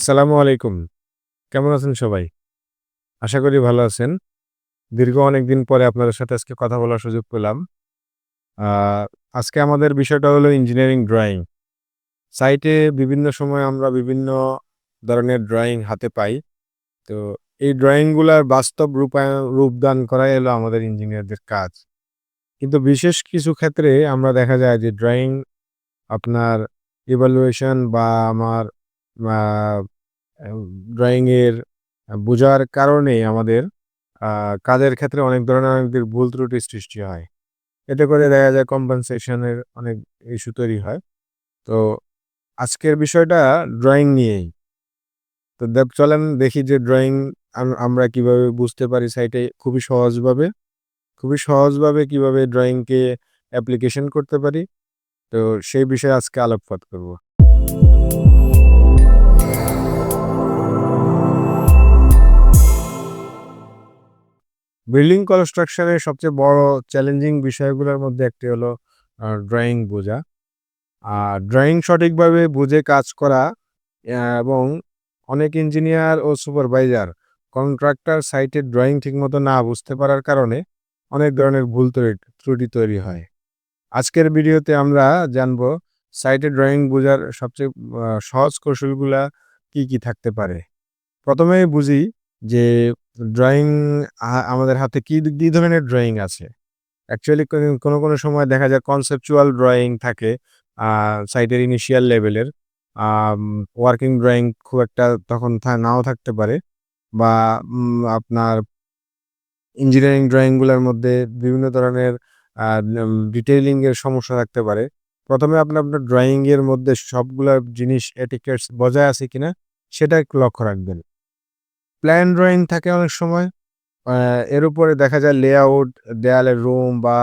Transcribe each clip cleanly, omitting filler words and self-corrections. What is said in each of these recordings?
আসসালামু আলাইকুম। কেমন আছেন সবাই? আশা করি ভালো আছেন। দীর্ঘ অনেকদিন পরে আপনাদের সাথে আজকে কথা বলার সুযোগ পেলাম। আ আজকে আমাদের বিষয়টা হলো ইঞ্জিনিয়ারিং ড্রইং। সাইটে বিভিন্ন সময় আমরা বিভিন্ন ধরনের ড্রইং হাতে পাই। তো এই ড্রইং গুলার বাস্তব রূপদান করাই হলো আমাদের ইঞ্জিনিয়ারদের কাজ। কিন্তু বিশেষ কিছু ক্ষেত্রে আমরা দেখা যায় যে ড্রইং আপনার ইভালুয়েশন বা আমার আ ড্রইং এর বুঝার কারণেই আমাদের আ কাজের ক্ষেত্রে অনেক ধরনের ভুল ত্রুটির সৃষ্টি হয়। এতে করে দেখা যায় কম্পেনসেশন এর অনেক ইস্যু তৈরি হয়। তো আজকের বিষয়টা ড্রইং নিয়েই। তো চলেন দেখি যে ড্রইং আমরা কিভাবে বুঝতে পারি সাইটে খুবই সহজভাবে কিভাবে ড্রইংকে অ্যাপ্লিকেশন করতে পারি। তো সেই বিষয়ে আজকে আলোকপাত করব। বিল্ডিং কনস্ট্রাকশন এর সবচেয়ে বড় চ্যালেঞ্জিং বিষয়গুলোর মধ্যে একটি হলো ড্রইং বোঝা। ড্রইং সঠিকভাবে বুঝে কাজ করা এবং অনেক ইঞ্জিনিয়ার ও সুপারভাইজার কন্ট্রাক্টর সাইটের ড্রইং ঠিকমতো না বুঝতে পারার কারণে অনেক ধরনের ত্রুটি তৈরি হয়। আজকের ভিডিওতে আমরা জানব সাইটে ড্রইং বোঝার সবচেয়ে সহজ কৌশলগুলা কি থাকতে পারে। প্রথমেই বুঝি যে ড্রইং আমাদের হাতে কি ধরনের ড্রইং আছে। অ্যাকচুয়ালি কোনো সময় দেখা যায় কনসেপচুয়াল ড্রইং থাকে সাইটের ইনিশিয়াল লেভেলের। আম ওয়ার্কিং ড্রইং খুব একটা তখন নাও থাকতে পারে বা আপনার ইঞ্জিনিয়ারিং ড্রইং গুলার মধ্যে বিভিন্ন ধরনের আ ডিটেইলিং এর সমস্যা থাকতে পারে। ১ম এ আপনার ড্রইং এর মধ্যে সবগুলা জিনিস এটিকেটস বজায় আছে কিনা সেটা একটু লক্ষ্য রাখবেন। প্ল্যান ড্রইং থাকে অনেক সময়। আ এর উপরে দেখা যায় লেআউট, দেয়ালের রুম বা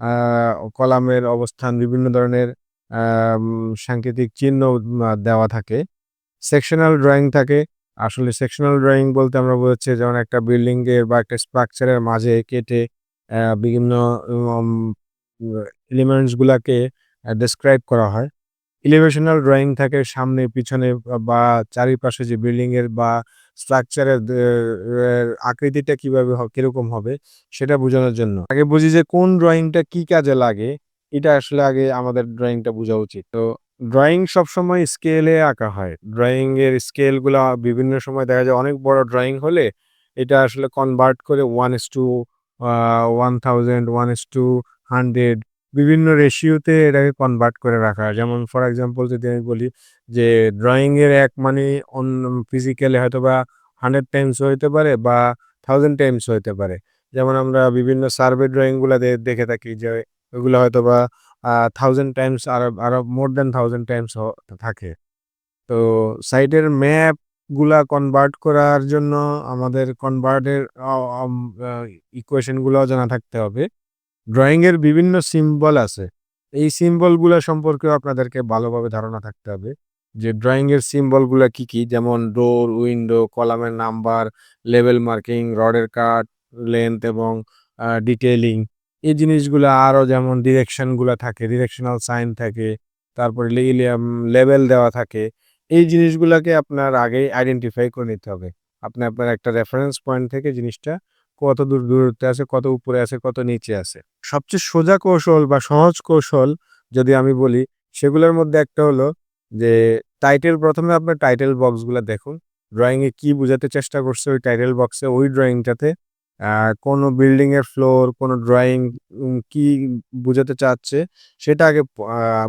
আ কলামের অবস্থান বিভিন্ন ধরনের আম সাংকেতিক চিহ্ন দেওয়া থাকে। সেকশনাল ড্রইং থাকে। আসলে সেকশনাল ড্রইং বলতে আমরা বোঝাচ্ছি যেমন একটা বিল্ডিং এর বা একটা স্ট্রাকচারের মাঝে কেটে বিভিন্ন উম এলিমেন্টস গুলাকে ডেসক্রাইব করা হয়। এলিভেশনাল ড্রইং থাকে সামনে পিছনে বা চারিপাশে যে বিল্ডিং এর বা স্ট্রাকচারের আকৃতিটা কিভাবে কিরকম হবে সেটা বোঝানোর জন্য। আগে বুঝি যে কোন ড্রইংটা কি কাজে লাগে, এটা আসলে আগে আমাদের ড্রইংটা বোঝা উচিত। তো ড্রইং সবসময় স্কেলে আঁকা হয়। ড্রইং এর স্কেল গুলা বিভিন্ন সময় দেখা যায় অনেক বড় ড্রইং হলে এটা আসলে কনভার্ট করে 1:1000, 1000, 1:100 বিভিন্ন রেশিওতে এটাকে কনভার্ট করে রাখা হয়। যেমন ফর এক্সাম্পল যদি আমি বলি যে ড্রইং এর এক মানে ফিজিক্যালি হয়তোবা 100 টাইমস হইতে পারে বা 1000 টাইমস হইতে পারে। যেমন আমরা বিভিন্ন সার্ভে ড্রইং গুলা দেখে থাকি যে ওগুলো হয়তোবা 1000 টাইমস আরো মোর দ্যান 1000 টাইমস থাকে। তো সাইটের ম্যাপ গুলা কনভার্ট করার জন্য আমাদের কনভার্টের অ অম আ ইকুয়েশন গুলাও জানা থাকতে হবে। ড্রইং এর বিভিন্ন সিম্বল আছে। এই সিম্বল গুলা সম্পর্কেও আপনাদেরকে ভালোভাবে ধারণা থাকতে হবে। যে ড্রইং এর সিম্বল গুলা কি? যেমন ডোর, উইন্ডো, কলামের নাম্বার, লেভেল মার্কিং, রডের কাট, লেংথ এবং ডিটেইলিং। এই জিনিসগুলা আরো যেমন ডিরেকশন গুলা থাকে, ডিরেকশনাল সাইন থাকে। তারপরে লেবেল দেওয়া থাকে। এই জিনিসগুলাকে আপনার আগেই আইডেন্টিফাই করে নিতে হবে। আপনি আপনার একটা রেফারেন্স পয়েন্ট থেকে জিনিসটা কতদূর দূরত্বে আছে, কত উপরে আছে, কত নিচে আছে। সবচেয়ে সোজা কৌশল বা সহজ কৌশল যদি আমি বলি, সেগুলোর মধ্যে একটা হলো যে টাইটেল ১ম এ আপনার টাইটেল বক্সগুলা দেখুন। ড্রইং এ কি বুঝাতে চেষ্টা করছে ওই টাইটেল বক্সে ওই ড্রইংটাতে আ কোন বিল্ডিং এর ফ্লোর, কোন ড্রইং কি বুঝাতে চাচ্ছে সেটা আগে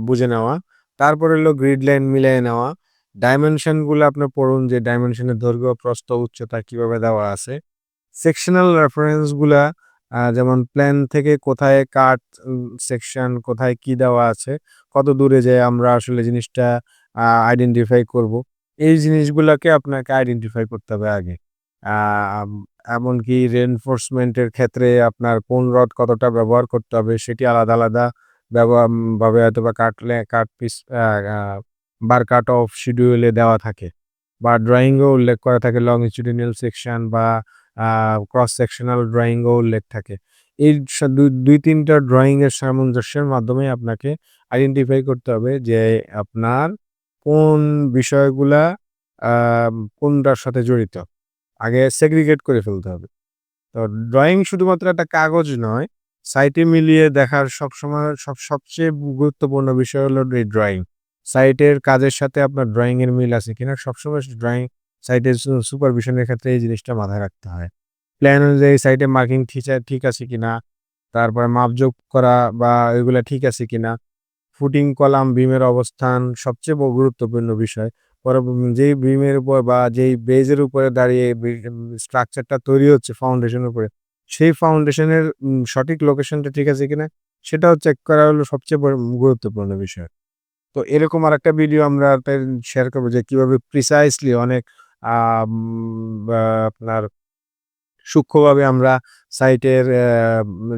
বুঝে নেওয়া। তারপর হলো গ্রিড লাইন মিলায়ে নেওয়া। ডাইমেনশন গুলা আপনার পড়ুন যে ডাইমেনশনের দৈর্ঘ্য, প্রস্থ, উচ্চতা কিভাবে দেওয়া আছে। সেকশনাল রেফারেন্স গুলা যেমন প্ল্যান থেকে কোথায় কাট সেকশন, কোথায় কি দেওয়া আছে, কত দূরে যেয়ে আমরা আসলে জিনিসটা আইডেন্টিফাই করব। এই জিনিসগুলাকে আপনাকে আইডেন্টিফাই করতে হবে আগে। আম এমনকি রেইনফোর্সমেন্ট এর ক্ষেত্রে আপনার কোন রড কতটা ব্যবহার করতে হবে সেটি আলাদা ভাবে হয়তোবা কাট পিস আ আ বার কাট অফ শিডিউল এ দেওয়া থাকে। বা ড্রইং এও উল্লেখ করা থাকে লংজিটিউডিনাল সেকশন বা আ ক্রস সেকশনাল ড্রইং ও উল্লেখ থাকে। এই ২-৩ টা ড্রইং এর সামঞ্জস্যের মাধ্যমে আপনাকে আইডেন্টিফাই করতে হবে যে আপনার কোন বিষয়গুলা কোনটার সাথে জড়িত। আগে সেগ্রিগেট করে ফেলতে হবে। তো ড্রয়িং শুধুমাত্র একটা কাগজ নয়, সাইটে মিলিয়ে দেখার সবসময় সবচেয়ে গুরুত্বপূর্ণ বিষয় হলো এই ড্রয়িং। সাইটের কাজের সাথে আপনার ড্রয়িং এর মিল আছে কিনা সবসময় ড্রয়িং সাইটের সুপারভিশনের ক্ষেত্রে এই জিনিসটা মাথায় রাখতে হয়। প্ল্যান অনুযায়ী সাইটে মার্কিং ঠিক আছে কিনা, তারপরে মাপজোক করা বা এগুলা ঠিক আছে কিনা, ফুটিং কলাম বিমের অবস্থান সবচেয়ে গুরুত্বপূর্ণ বিষয়। পরে যেই বিমের উপর বা যেই বেজের উপরে দাঁড়িয়ে স্ট্রাকচারটা তৈরি হচ্ছে ফাউন্ডেশনের উপরে, সেই ফাউন্ডেশনের সঠিক লোকেশনটা ঠিক আছে কিনা সেটাও চেক করা হলো সবচেয়ে গুরুত্বপূর্ণ বিষয়। তো এরকম আরেকটা ভিডিও আমরা শেয়ার করব যে কিভাবে প্রিসাইজলি অনেক আম বা আপনার সূক্ষ্মভাবে আমরা সাইটের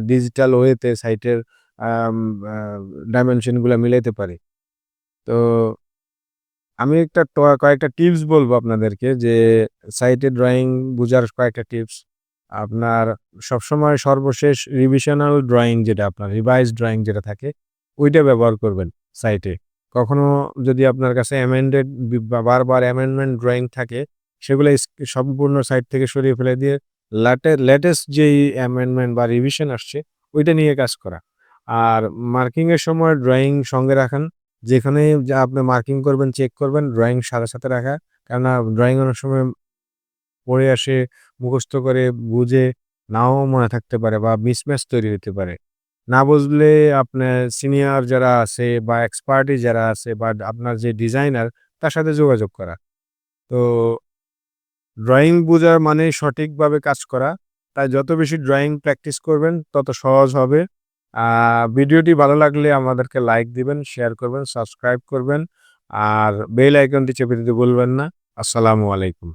ডিজিটাল ওয়েতে সাইটের আম আ ডাইমেনশন গুলা মিলাইতে পারি। তো আমি কয়েকটা টিপস বলবো আপনাদেরকে যে সাইটে ড্রয়িং বুঝার কয়েকটা টিপস। আপনার সবসময় সর্বশেষ রিভিশনাল ড্রয়িং যেটা আপনার রিভাইজড ড্রয়িং যেটা থাকে ওইটা ব্যবহার করবেন সাইটে। কখনো যদি আপনার কাছে অ্যামেন্ডেড বারবার অ্যামেন্ডমেন্ট ড্রয়িং থাকে সেগুলো সম্পূর্ণ সাইট থেকে সরিয়ে ফেলে দিয়ে লেটেস্ট যেই অ্যামেন্ডমেন্ট বা রিভিশন আসছে ওইটা নিয়ে কাজ করা। আর মার্কিং এর সময় ড্রয়িং সঙ্গে রাখান। যেখানেই যা আপনি মার্কিং করবেন, চেক করবেন, ড্রয়িং সাথে রাখা। কেননা ড্রয়িং অনেক সময় পড়ে আসে, মুখস্থ করে বুঝে নাও মনে থাকতে পারে বা মিসম্যাচ তৈরি হতে পারে। না বুঝলে আপনার সিনিয়র যারা আছে বা এক্সপার্টি যারা আছে বা আপনার যে ডিজাইনার তার সাথে যোগাযোগ করা। তো ড্রয়িং বোঝা মানে সঠিকভাবে কাজ করা। তাই যত বেশি ড্রয়িং প্র্যাকটিস করবেন তত সহজ হবে। ভিডিওটি ভালো লাগলে আমাদেরকে লাইক দিবেন, শেয়ার করবেন, সাবস্ক্রাইব করবেন। আর বেল আইকনটি চেপে দিতে ভুলবেন না। আসসালামু আলাইকুম।